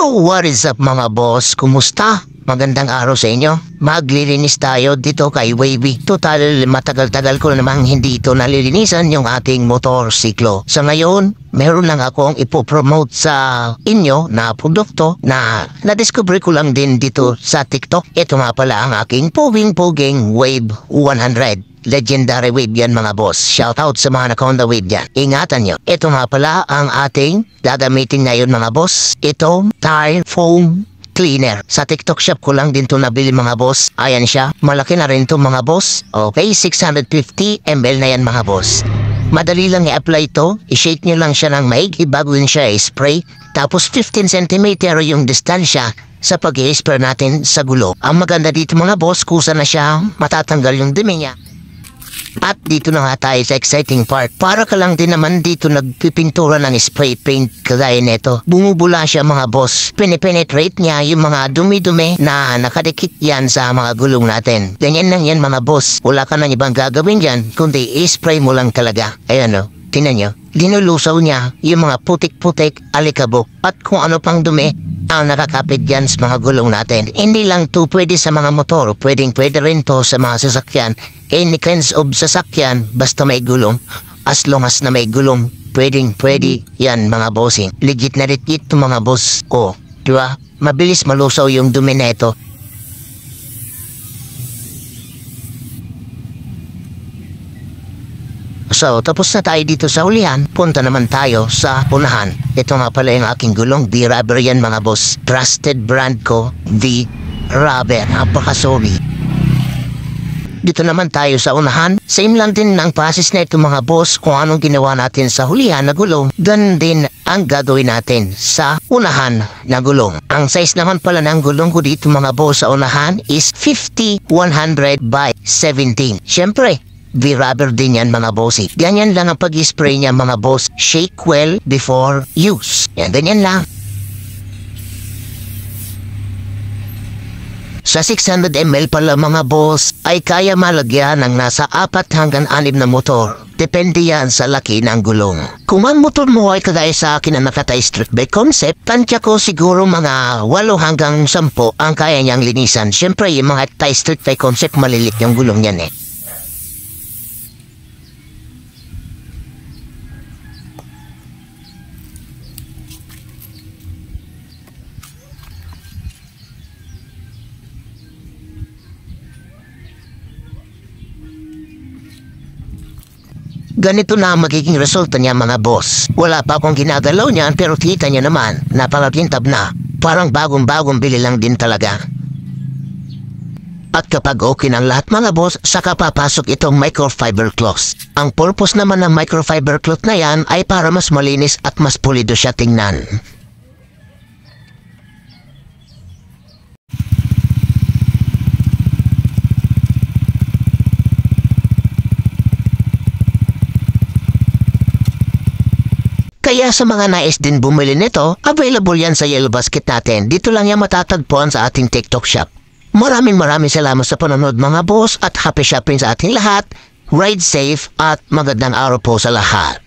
Yo, what is up mga boss? Kumusta? Magandang araw sa inyo. Maglilinis tayo dito kay Wavy. Total, matagal-tagal ko namang hindi ito nalilinisan yung ating motorsiklo. Sa ngayon, meron lang akong ipopromote sa inyo na produkto na nadiscover ko lang din dito sa TikTok. Ito nga pala ang aking puging Wave 100. Legendary wave yan mga boss. Shoutout sa mga Anaconda wave yan. Ingatan nyo. Ito nga pala ang ating gagamitin ngayon mga boss. Ito, tire foam cleaner. Sa TikTok shop ko lang din to nabili mga boss. Ayan siya. Malaki na rin to mga boss. Okay, 650 ml na yan mga boss. Madali lang i-apply to. I-shake nyo lang siya ng maigi bago yun siya i-spray. Tapos 15 cm yung distansya sa pag-i-spray natin sa gulo. Ang maganda dito mga boss, kusa na siya matatanggal yung dumi niya. At dito na nga tayo sa exciting part. Para ka lang din naman dito nagpipintura ng spray paint kagaya neto. Bumubula siya mga boss. Pinipenetrate niya yung mga dumi-dumi na nakadikit yan sa mga gulong natin. Ganyan lang yan mga boss. Wala ka nang ibang gagawin dyan, kundi i-spray mo lang talaga. Ayan o, tinan nyo. Linulusaw niya yung mga putik-putik, alikabok at kung ano pang dumi ang nakakapit dyan sa mga gulong natin. Hindi lang to pwede sa mga motor, pwede rin to sa mga sasakyan. Any kinds of sasakyan, basta may gulong, as long as na may gulong, pwede yan mga bossing. Legit na legit to mga boss ko, diba? Mabilis malusaw yung dumi neto. So, tapos na tayo dito sa ulihan, punta naman tayo sa unahan. Ito nga pala yung aking gulong, V-Rubber yan mga boss. Trusted brand ko, V-Rubber. Napaka-sorry. Dito naman tayo sa unahan. Same lang din ang process na ito mga boss kung anong ginawa natin sa hulihan na gulong. Ganun din ang gagawin natin sa unahan na gulong. Ang size naman pala ng gulong ko dito mga boss sa unahan is 50-100 by 17. Siyempre, V-Rubber din yan mga bossy. Ganyan lang ang pag-spray niya mga boss. Shake well before use. Yan, ganyan lang. Sa 600 ml pala mga boss ay kaya malagyan ng nasa 4 hanggang 6 na motor. Depende yan sa laki ng gulong. Kung ang motor mo ay kagaya sa akin na nakatay street bike concept, tansya ko siguro mga 8 hanggang 10 ang kaya niyang linisan. Siyempre yung mga tie street bike concept malilit yung gulong yan eh. Ganito na ang magiging resulta niya mga boss. Wala pa akong ginagalaw niyan pero kita niya naman, napakakintab na. Parang bagong-bagong bili lang din talaga. At kapag okay ng lahat mga boss, saka papasok itong microfiber cloth. Ang purpose naman ng microfiber cloth na yan ay para mas malinis at mas pulido siya tingnan. Kaya sa mga nais din bumili nito, available yan sa Yellow Basket natin. Dito lang yan matatagpuan sa ating TikTok shop. Maraming salamat sa panonood mga boss at happy shopping sa ating lahat. Ride safe at magandang araw po sa lahat.